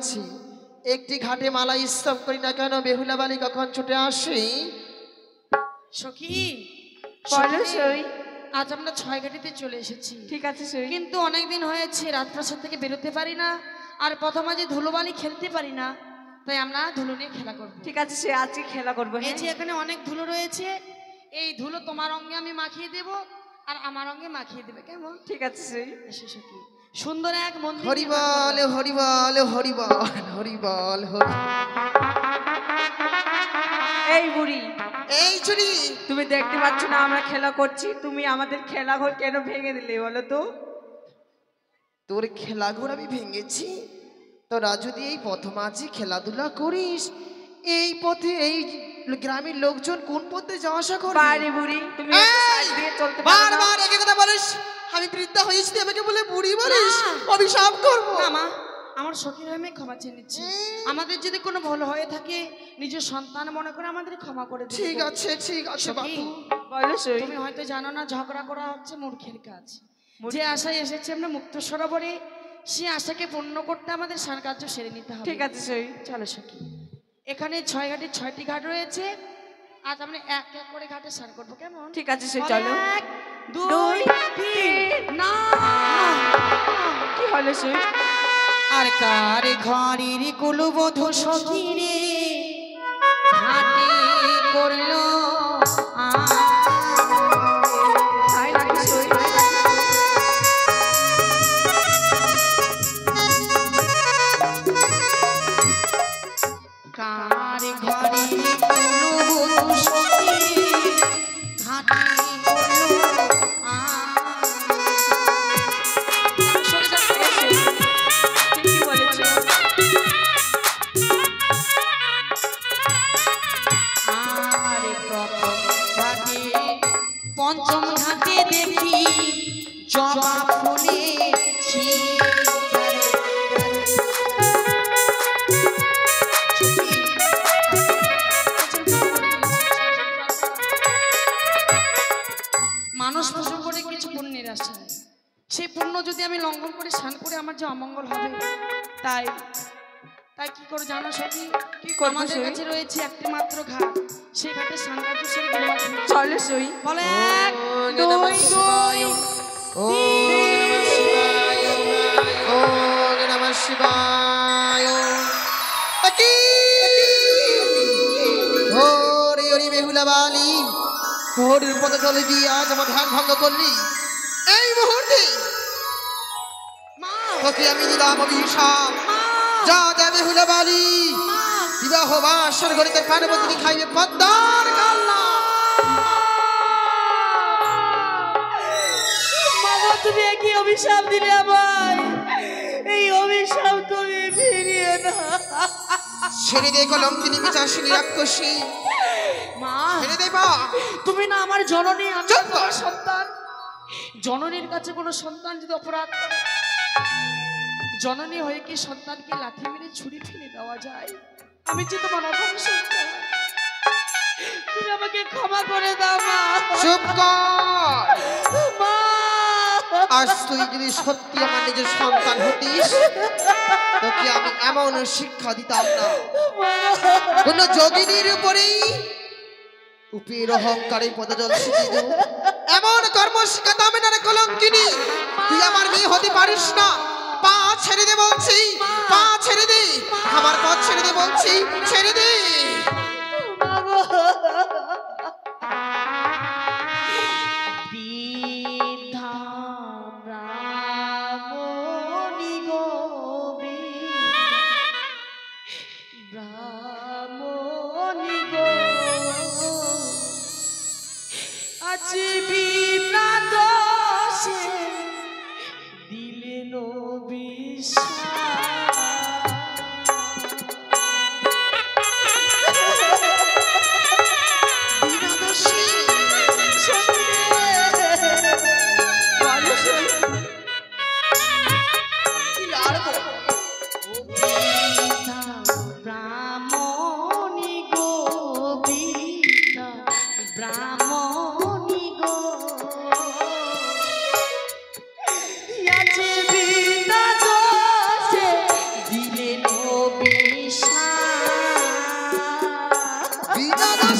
হয়েছি, একটি ঘাটে মালা স্তব করি না কেন বেহুলা বালি কখন ছুটে আসি। সখী বলো সই। আজ আমরা 6 ঘাটিতে চলে এসেছি। ঠিক আছে সই। কিন্তু অনেকদিন হয়েছে রাজপ্রাসাদ থেকে বেরোতে পারি না, আর প্রথম আজ ধুলোবালি খেলতে পারি না, তাই আমরা ধুলো নিয়ে খেলা করব। ঠিক আছে সে আজকে খেলা করবো। এই যে এখানে অনেক ধুলো রয়েছে, এই ধুলো তোমার অঙ্গে আমি মাখিয়ে দেব আর আমার অঙ্গে মাখিয়ে দেবে, কেমন? ঠিক আছে সই। এসে সখী সুন্দর এক মন্দির। হরি বল হরি বল হরি বল হরি বল হরি। এই বুড়ি, এই চুরি, তুমি দেখতে পাচ্ছ না আমরা খেলা করছি, তুমি আমাদের খেলা ঘর কেন ভেঙে দিলে বলো তো? তোর খেলাঘর আমি ভেঙেছি? তোরা যদি এই প্রথম আজই খেলাধুলা করিস, এই পথে এই গ্রামের লোকজন কোন পথে যাওয়া আসা করবে? বাড়ি বুড়ি, তুমি সাইড দিয়ে চলতে পারো না। বারবার একই কথা বলিস। আমি বৃদ্ধা হয়েছি, তুই আমাকে বলে বুড়ি বলিস? অভিশাপ করব না মা, আমার সখীর হয়ে আমি ক্ষমা চেয়ে নিচ্ছি। আমাদের যদি কোনো ভুল হয়ে থাকে নিজের সন্তান মনে করে আমাদের ক্ষমা করে দিও। ঠিক আছে ঠিক আছে বাবু। বলো সই। তুমি হয়তো জানো না, ঝগড়া করা হচ্ছে মূর্খের কাজ। যে আশায় এসেছে আমরা মুক্ত সরোবরে, সে আশাকে পূর্ণ করতে আমাদের সার কার্য সেরে নিতে হবে। ঠিক আছে সই। চলো সখী, এখানে 6 ঘাটে 6টি ঘাট রয়েছে, আজ আমরা এক এক করে ঘাটে স্নান করবো, কেমন? ঠিক আছে সই, চলো। 1 2 3 না। কি হলো সই? আর কার ঘরের কুলবধূ সখী রে ঘাটে করলো তাই নাকি সই? কার ঘরের কুলবধূ সখী রে ঘাটে করলো ঠিকই বলেছো। আর প্রথম ঘাটে পঞ্চম ঘাটে দেখি জবা ফুলেছি। মানুষ পুজো করে কিছু পুণ্যের আশায়, সেই পুণ্য যদি আমি লঙ্ঘন করে স্নান করে আমার যে অমঙ্গল হবে, তাই তাই কি করে জানো সখী? কি করবো আমাদের সই? কাছে রয়েছে একটি মাত্র ঘাট, সেই ঘাটে স্নান কার্য সেরে বিবাহ হবে। চলো সই। বলে 1 ওম 2 নমঃ শিবায়, 3 ওম নমঃ শিবায়। আকি হরি হরি বেহুলা বালি, হরির পথে চলে দিয়ে আজ আমার ধ্যান ভঙ্গ করলি। এই মুহূর্তে মা তোকে আমি দিলাম অভিশাপ। যা যা বেহুলা বালি, বিবাহ বাসর ঘরে তোর পার্বতী খাইবে পদ্মার কাল্লা। মাগো, তুমি কি অভিশাপ দিলে আমায়? এই অভিশাপ তুমি ফিরিয়ে না। ছেড়ে দে কলঙ্কিনী পিশাচিনী রাক্ষসী, মা ছেড়ে দে মা। তুমি না আমার জননী, আমি চুপ কর। তোমার সন্তান। জননীর কাছে কোনো সন্তান যদি অপরাধ করে, জননী হয়ে কি সন্তানকে লাথি মেরে ছুরি ফেলে দেওয়া যায়? আমি যে তোমার অভাব সন্তান, তুমি আমাকে ক্ষমা করে দাও মা। চুপ কর। মা আজ তুই যদি সত্যি আমার নিজের সন্তান হতিস, তোকে আমি এমন শিক্ষা দিতাম না। কোন যোগিনীর উপরেই উপের অহংকারে পদজল ছিটিয়ে দেব, এমন কর্ম শিখাতাম না রে কলঙ্কিনী। তুই আমার মেয়ে হতে পারিস না। পা ছেড়ে দে বলছি, পা ছেড়ে দে, আমার পথ ছেড়ে দে বলছি, ছেড়ে দে। বৃদ্ধা ব্রাহ্মণী গো, ব্রাহ্মণী গো, আজ বিনা দোষে দিলেন অভিশাপ। বিনা দোষে ব্রাহ্মণী গো, ব্রাহ্মণী গো,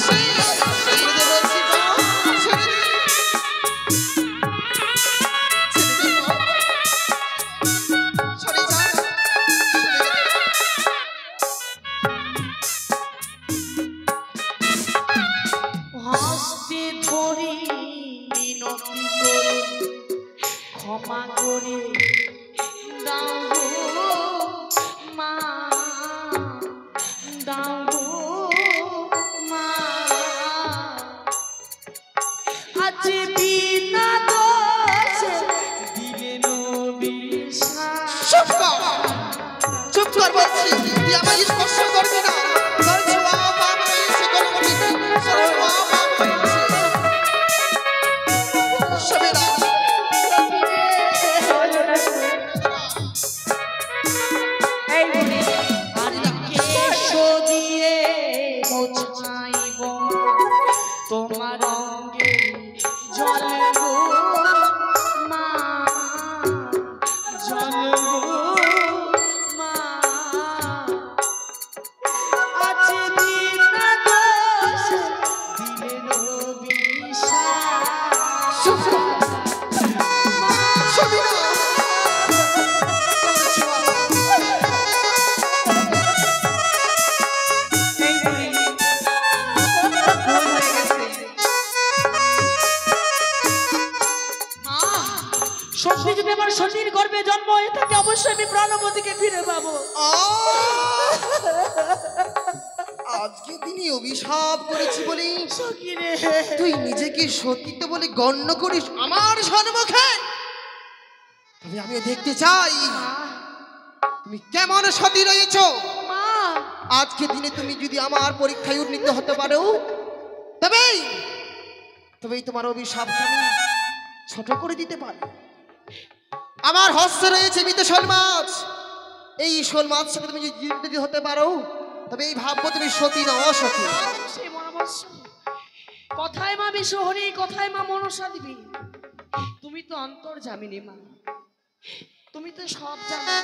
ভালোবাসি ছেড়ে দে বলছি মা, ছেড়ে দে। ছেড়ে দে মা। সরে যা, সরে যা। হস্তে ধরি মিনতি করে ক্ষমা করে দাও গো মা, দাও গো মা। আজ বিনা দোষে দিলেন বিষাদ। চুপ কর, চুপ কর বলছি। তুই আমাকে স্পর্শ করবি না। তোর ছোঁয়া পাপ রয়েছে গর্ভবতী। তোর ছোঁয়া পাপ রয়েছে। সরে যা। এই বুড়ি, আর কেশো দিয়ে মোছাইব তোমার অঙ্গে জল গো মা, জল গো মা। আজ বিনা দোষে দিলেন বিষাদ। চুপ কর। ছবি না। তোর ছোঁয়া। এই বুড়ি, ভুল হয়ে গেছে। মা, সত্যি যদি আমার সতীর গর্ভে জন্ম হয়ে থাকে অবশ্যই আমি প্রাণবতীকে ফিরে পাবো। আজকে দিনই অভিশাপ করেছি বলে সখী রে, তুই নিজেকে সতীত্ব বলে গণ্য করিস আমার সম্মুখে। তবে আমিও দেখতে চাই তুমি কেমন সতী রয়েছ। মা, আজকে দিনে তুমি যদি আমার পরীক্ষায় উন্নীত হতে পারো তবেই তোমার অভিশাপকে আমি ছোট করে দিতে পারি। আমার হস্তে রয়েছে মৃত শোল মাছ। এই শোল মাছ সঙ্গে তুমি যদি জীবিত হতে পারো তবে এই ভাববো তুমি সতী না অসতী। সেই মহাবৎস কথায় মা বিশ্বহরি, কথায় মা মনসা দেবী। তুমি তো অন্তর্যামিনী মা, তুমি তো সব জানো।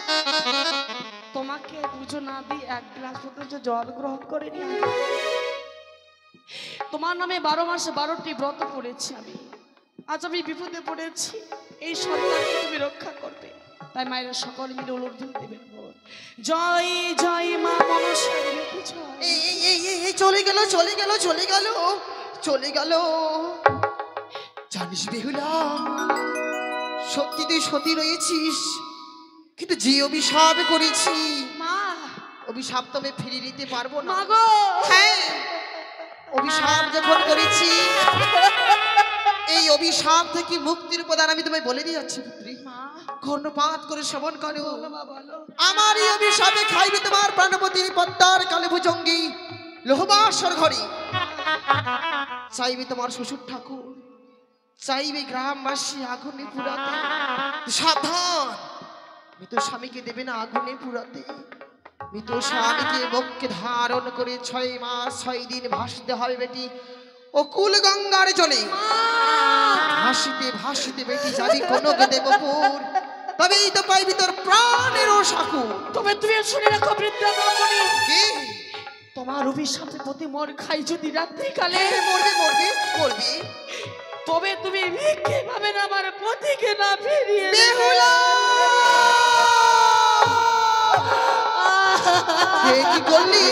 তোমাকে পুজো না দিয়ে এক গ্লাস পর্যন্ত জল গ্রহণ করে নি। তোমার নামে 12 মাসে 12টি ব্রত করেছি আমি। আজ আমি বিপদে পড়েছি, এই সন্তানকে তুমি রক্ষা করবে। তাই মায়েরা সকল মিলে উলুধ্বনি দেবেন। জয় জয় মা মনসা দেবী কি জয়। এই চলে গেল চলে গেল চলে গেল চলে গেল। জানিস বেহুলা, সত্যি তুই সতী রয়েছিস, কিন্তু যে অভিশাপ করেছি মা, অভিশাপ তো আমি ফিরিয়ে নিতে পারবো না। মা গো, হ্যাঁ, অভিশাপ যখন করেছি এই অভিশাপ থেকে মুক্তির উপাদান আমি তোমায় বলে দিয়ে যাচ্ছি পুত্রী। মা কর্ণপাত করে শ্রবণ করো। বলো মা, বলো। আমার এই অভিশাপে খাইবে তোমার প্রাণপতির পদ্মার কালে ভুজঙ্গি লোহবাসর ঘরে। চাইবে তোমার শ্বশুর ঠাকুর, চাইবে গ্রামবাসী আগুনে পুরাতে। সাবধান, মৃত স্বামীকে দেবে না আগুনে পুরাতে। মৃত স্বামীকে বক্ষে ধারণ করে 6 মাস 6 দিন ভাসতে হবে বেটি ও কুল গঙ্গার জলে। ভাসিতে ভাসিতে বেটি যাবি কোন দেবপুর, তবেই তো পাইবি তোর প্রাণের সাকু। তবে তুমি শুনে রাখো বৃদ্ধা ব্রাহ্মণী, কি তোমার অভিশাপে প্রতি মর খাই যদি রাত্রিকালে, মরবি মরবি মরবি। তবে তুমি ভিক্ষে পাবে না আমার পতিকে না ফিরিয়ে দেবে। বেহুলা, কি করলি?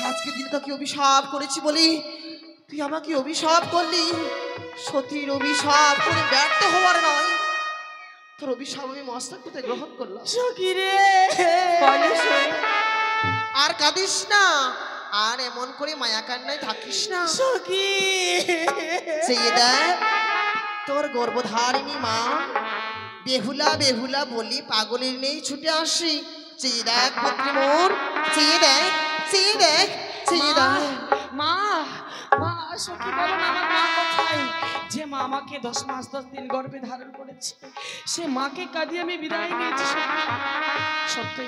আজকে দিনে তোকে অভিশাপ করেছি বলি তুই আমাকে অভিশাপ করলি। সতীর অভিশাপ করে ব্যর্থ হওয়ার নয়, তোর অভিশাপ আমি মস্তক পেতে গ্রহণ করলাম। সখী রে, আর কাঁদিস না, আর এমন করে মায়া কান্নায় থাকিস না। সখী চেয়ে দেখ তোর গর্ভধারিণী মা বেহুলা বেহুলা বলি পাগলের নেই ছুটে আসি। চেয়ে দেখ পুত্রী মোর, চেয়ে দেখ চেয়ে দেখ চেয়ে দেখ। মা, মা সখী বলো না আমার মা কোথায়? যে মা আমাকে 10 মাস 10 দিন গর্ভে ধারণ করেছে, সে মাকে কাঁদিয়ে আমি বিদায় নিয়েছি। সত্যি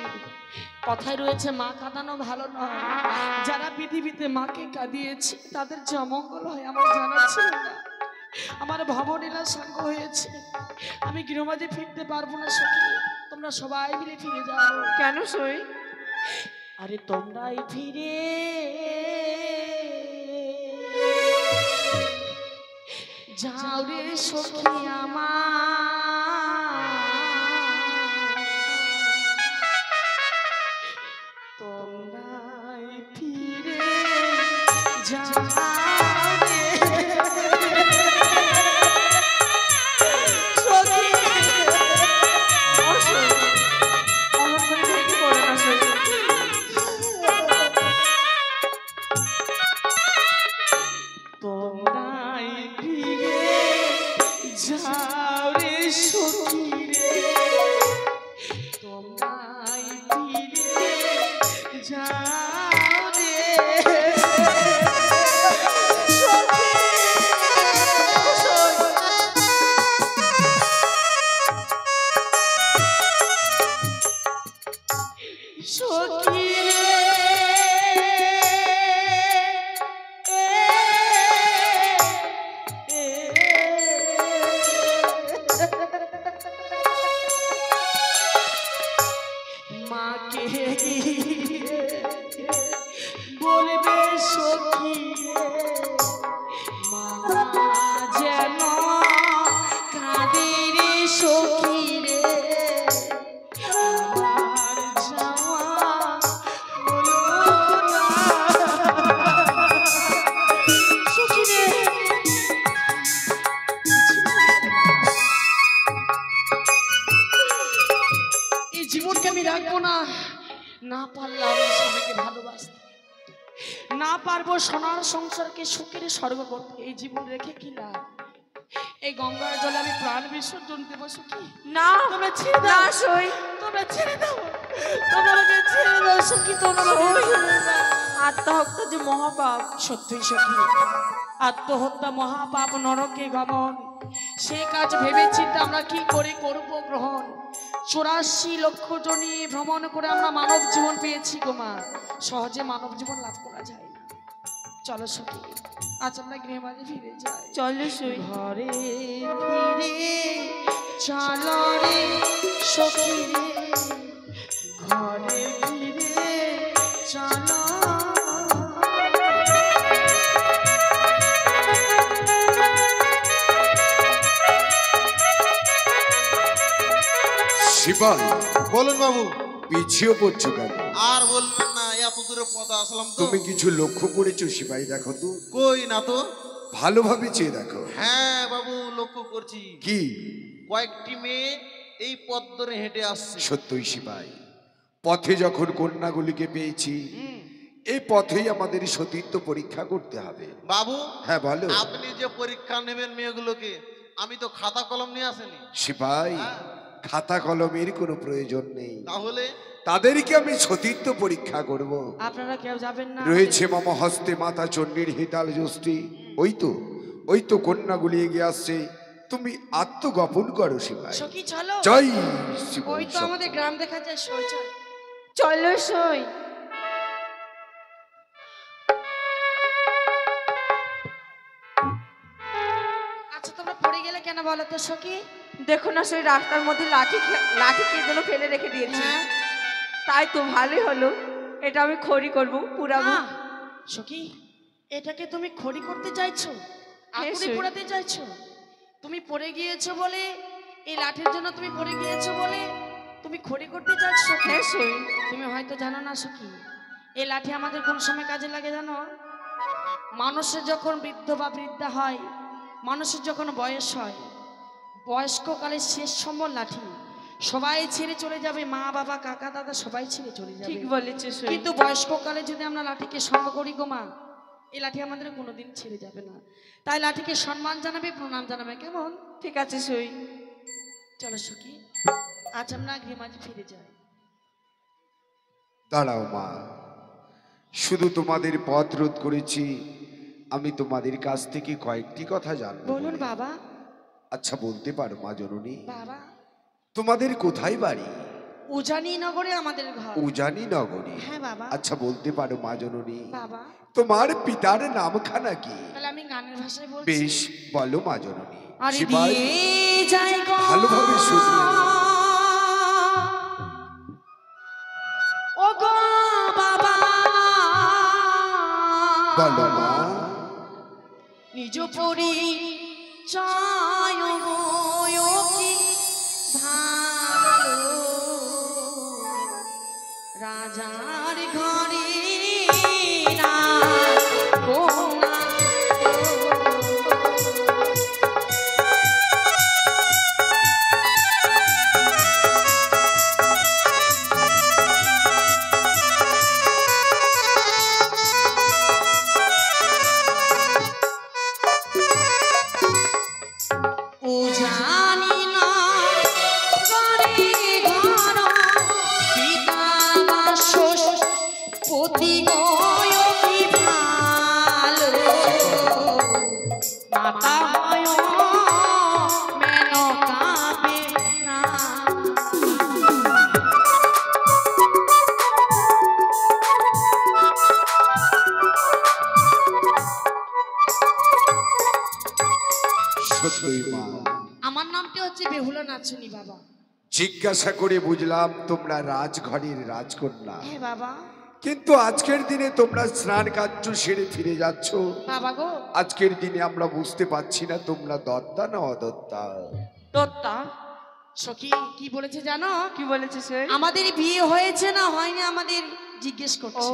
কথায় রয়েছে মা কাঁদানো ভালো নয়। যারা পৃথিবীতে মাকে কাঁদিয়েছে তাদের যে অমঙ্গল হয় আমার জানা ছিল না। আমার ভবনীলা সাঙ্গ হয়েছে, আমি গৃহমাঝে ফিরতে পারবো না সখী। তোমরা সবাই মিলে ফিরে যাও। কেন সই? আরে তোমরাই ফিরে যাও রে সখী আমার, তোমরাই ফিরে যাও রে সখী। অমন করে ভেঙে পড়ে না সই। তোমরাই ফিরে যাও রে সখী রে, তোমরাই ফিরে যাও রে সখী। সখী রে মাকে গিয়ে বলবে সখী রে, মা যেন কাঁদে রে সখী রে, আমার যাওয়া হলো না সখী রে। এই জীবনকে আমি রাখবো না, না পারলাম স্বামীকে ভালোবাসতে, না পারবো সোনার সংসারকে সুখের স্বর্গ করতে, এই জীবন রেখে কি লাভ? এই গঙ্গার জলে আমি প্রাণ বিসর্জন দেবো সখী। না তোমরা ছেড়ে না দাও সই। তোমরা ছেড়ে দাও, তোমরা আমাকে ছেড়ে দাও সখী, তোমরা আমাকে ছেড়ে দাও। আত্মহত্যা যে মহাপাপ। সত্যই সখী, আত্মহত্যা মহাপাপ, নরকে গমন। সে কাজ ভেবে চিন্তা আমরা কি করে করবো গ্রহণ? 84 লক্ষ জনি ভ্রমণ করে আমরা মানব জীবন পেয়েছি গো মা, সহজে মানব জীবন লাভ করা যায় না। চলো সখী, আজ আমরা গৃহে মাঝে ফিরে যাই। চলো সই। ঘরে ফিরে চলো রে সখী রে, ঘরে ফিরে চলো। শিবাই, বলুন বাবু। পিছিয়ে পড়ছো কেন? আর বলবেন না, এত দূরে পথ আসলাম তো। তুমি কিছু লক্ষ্য করেছো শিবাই? দেখো তো, কই না তো। ভালোভাবে চেয়ে দেখো। হ্যাঁ বাবু, লক্ষ্য করছি। কি? কয়েকটি মেয়ে এই পথ ধরে হেঁটে আসছে। সত্যই শিবাই, পথে যখন কন্যাগুলিকে পেয়েছি, এই পথেই আমাদের সতীত্ব পরীক্ষা করতে হবে। বাবু, হ্যাঁ বলো। আপনি যে পরীক্ষা নেবেন মেয়েগুলোকে, আমি তো খাতা কলম নিয়ে আসেনি। শিবাই, হ্যাঁ। খাতা কলমের কোনো প্রয়োজন নেই, তাহলে তাদেরকে আমি সতীত্ব পরীক্ষা করব। আপনারা কেউ যাবেন না? রয়েছে মম হস্তে মাতা চণ্ডীর হিতাল যষ্টি। ওই তো কন্যাগুলি এগিয়ে আসছে, তুমি আত্মগোপন করো শিবাই। সখী চলো, জয় শিব। ওই তো আমাদের গ্রাম দেখা যায়। সই চল। চলো সই। আচ্ছা তোমরা পড়ে গেলে কেন বলো তো সখী? দেখো না সই, রাস্তার মধ্যে লাঠি কে যেন ফেলে রেখে দিয়েছে। হ্যাঁ। তাই তো ভালোই হলো, এটা আমি খড়ি করবো, পুরাবো। আহ, সখী, এটাকে তুমি খড়ি করতে চাইছো, হ্যাঁ, আগুনে সই। পোড়াতে চাইছো? তুমি পড়ে গিয়েছো বলে, এই লাঠির জন্য তুমি পড়ে গিয়েছো বলে তুমি খড়ি করতে চাইছো সখী? হ্যাঁ সই। তুমি হয়তো জানো না সখী, এই লাঠি আমাদের কোন সময় কাজে লাগে জানো? মানুষের যখন বৃদ্ধ বা বৃদ্ধা হয়, মানুষের যখন বয়স হয়, বয়স্ককালের শেষ সময় লাঠি সবাই ছেড়ে চলে যাবে, মা বাবা কাকা দাদা সবাই ছেড়ে চলে যাবে। ঠিক বলেছে সই। কিন্তু বয়স্ককালে যদি আমরা লাঠিকে সঙ্গ করি গো মা, এই লাঠি আমাদের কোনোদিন ছেড়ে যাবে না। তাই লাঠিকে সম্মান জানাবে, প্রণাম জানাবে, কেমন? ঠিক আছে সই। চলো সখী, আজ আমরা গৃহে মাঝে ফিরে যাই। দাঁড়াও মা, শুধু তোমাদের পথ রোধ করেছি, আমি তোমাদের কাছ থেকে কয়েকটি কথা জানবো। বলুন বাবা। আচ্ছা বলতে পারো মা জননী, বাবা, তোমাদের কোথায় বাড়ি? উজানি নগরে আমাদের ঘর। উজানি নগরী। হ্যাঁ বাবা। আচ্ছা বলতে পারো মা জননী, বাবা, তোমার পিতার নামখানা কি? তাহলে আমি গানের ভাষায় বলছি। বেশ, বলো মা জননী। আরে শিবাই, দিয়ে যাই গো ভালোভাবে শুনবে। ও গো বাবা, বলো মা। নিজ পরি চায় গো কি ভালো রাজার ঘরে না গোনা সত্যই মা, আমার নামটি হচ্ছে বেহুলা নাচুনি বাবা। জিজ্ঞাসা করে বুঝলাম তোমরা রাজঘরের রাজকন্যা, হ্যাঁ বাবা। কিন্তু আজকের দিনে তোমরা স্নান কার্য সেরে ফিরে যাচ্ছ। বাবা গো, আজকের দিনে আমরা বুঝতে পারছি না তোমরা দত্তা না অদত্তা। দত্তা সখী কি বলেছে জানো? কি বলেছে সে? আমাদের বিয়ে হয়েছে না হয়নি আমাদের জিজ্ঞেস ও করছে।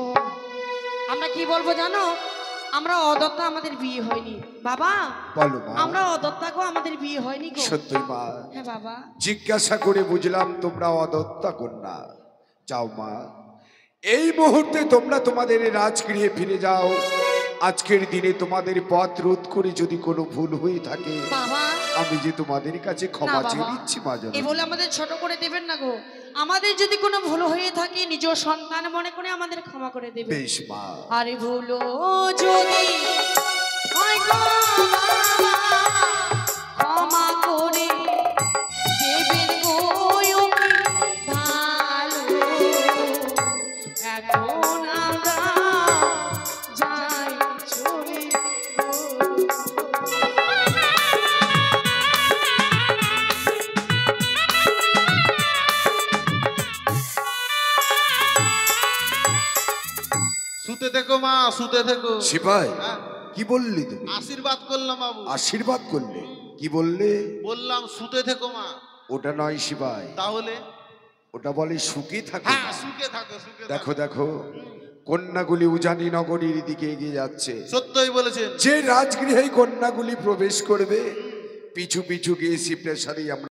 আমরা কি বলবো জানো? আমরা অদত্তা, আমাদের বিয়ে হয়নি বাবা। বলো মা। আমরা অদত্তা গো, আমাদের বিয়ে হয়নি গো। সত্যই মা, হ্যাঁ বাবা। জিজ্ঞাসা করে বুঝলাম তোমরা অদত্তা কন্যা। যাও মা, এই মুহূর্তে তোমরা তোমাদের রাজগৃহে ফিরে যাও। আজকের দিনে তোমাদের পথ রোধ করে যদি কোনো ভুল হয়ে থাকে বাবা আমি যে তোমাদের কাছে না ক্ষমা চেয়ে বাবা, নিচ্ছি মা। এ বলে আমাদের ছোট করে দেবেন না গো। আমাদের যদি কোনো ভুল হয়ে থাকে নিজ সন্তান মনে করে আমাদের ক্ষমা করে দেবেন। বেশ মা। আরে ভুলো যদি হয় গো বাবা, ক্ষমা করে দেবেন গো কি ভালো। এখন আমরা যাই চলে গো। শুতে থেকো মা, শুতে থেকো। সিপাই, হ্যাঁ, কি বললি তুমি? আশীর্বাদ করলাম বাবু। আশীর্বাদ করলে? কি বললে? বললাম শুতে থেকো মা। ওটা নয় সিপাই, তাহলে ওটা বলে সুখী থাকো। হ্যাঁ, সুখে থাকো, সুখে দেখো থাকো। দেখো, কন্যাগুলি উজানি নগরীর দিকে এগিয়ে যাচ্ছে। সত্যই বলেছেন। যে রাজগৃহে কন্যাগুলি প্রবেশ করবে পিছু পিছু গিয়ে শিবনের সাথে আমরা